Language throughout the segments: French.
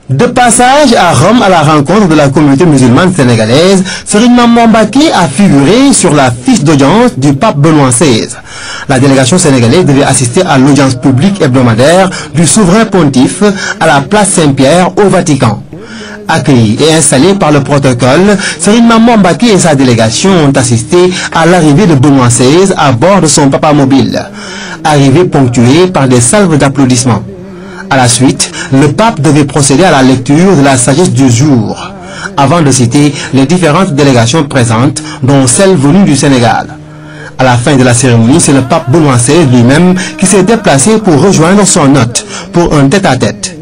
De passage à Rome à la rencontre de la communauté musulmane sénégalaise, Serigne Mamour Mbacké a figuré sur la fiche d'audience du pape Benoît XVI. La délégation sénégalaise devait assister à l'audience publique hebdomadaire du souverain pontife à la place Saint-Pierre au Vatican. Accueilli et installé par le protocole, Serigne Mamour Mbacké et sa délégation ont assisté à l'arrivée de Benoît XVI à bord de son papa mobile. Arrivée ponctuée par des salves d'applaudissements. À la suite, le pape devait procéder à la lecture de la sagesse du jour, avant de citer les différentes délégations présentes, dont celle venue du Sénégal. À la fin de la cérémonie, c'est le pape Benoît XVI lui-même qui s'est déplacé pour rejoindre son hôte pour un tête-à-tête.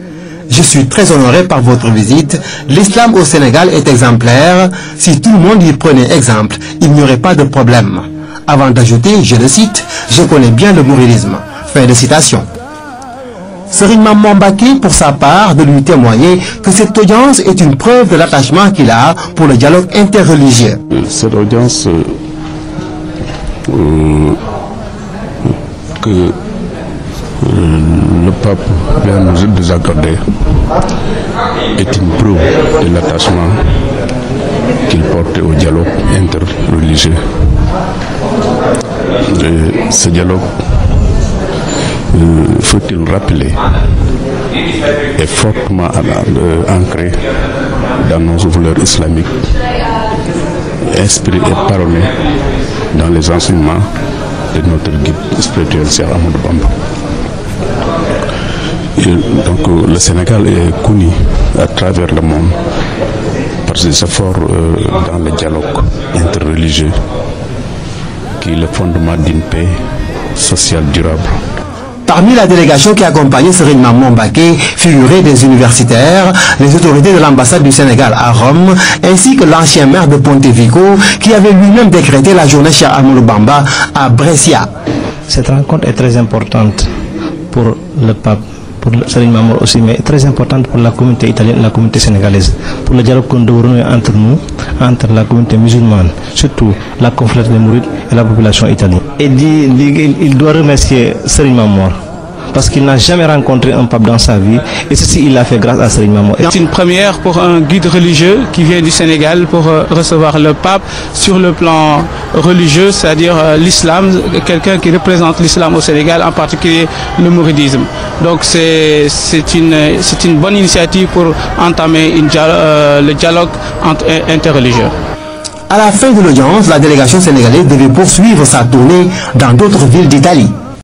Je suis très honoré par votre visite. L'islam au Sénégal est exemplaire. Si tout le monde y prenait exemple, il n'y aurait pas de problème. Avant d'ajouter, je le cite, je connais bien le mouridisme. Fin de citation. Serigne Mamour Mbacké, pour sa part, de lui témoigner que cette audience est une preuve de l'attachement qu'il a pour le dialogue interreligieux. Cette audience que le pape vient nous accorder est une preuve de l'attachement qu'il porte au dialogue interreligieux. Ce dialogue, faut-il rappeler, est fortement ancré dans nos valeurs islamiques, inspiré et parolé dans les enseignements de notre guide spirituel, Cheikh Ahmadou Bamba. Donc le Sénégal est connu à travers le monde par ses efforts dans le dialogue interreligieux, qui est le fondement d'une paix sociale durable. Parmi la délégation qui accompagnait Serigne Mamour Mbacké figuraient des universitaires, les autorités de l'ambassade du Sénégal à Rome, ainsi que l'ancien maire de Pontevico qui avait lui-même décrété la journée Cheikh Ahmadou Bamba à Brescia. Cette rencontre est très importante pour le pape, pour Serigne Mamour aussi, mais très importante pour la communauté italienne et la communauté sénégalaise, pour le dialogue qu'on doit renouer entre nous, entre la communauté musulmane, surtout la confrérie des Mourides et la population italienne. Et il doit remercier Serigne Mamour parce qu'il n'a jamais rencontré un pape dans sa vie, et ceci il l'a fait grâce à Serigne Mamour. C'est une première pour un guide religieux qui vient du Sénégal pour recevoir le pape sur le plan religieux, c'est-à-dire l'islam, quelqu'un qui représente l'islam au Sénégal, en particulier le mouridisme. Donc c'est une bonne initiative pour entamer le dialogue interreligieux. À la fin de l'audience, la délégation sénégalaise devait poursuivre sa tournée dans d'autres villes d'Italie.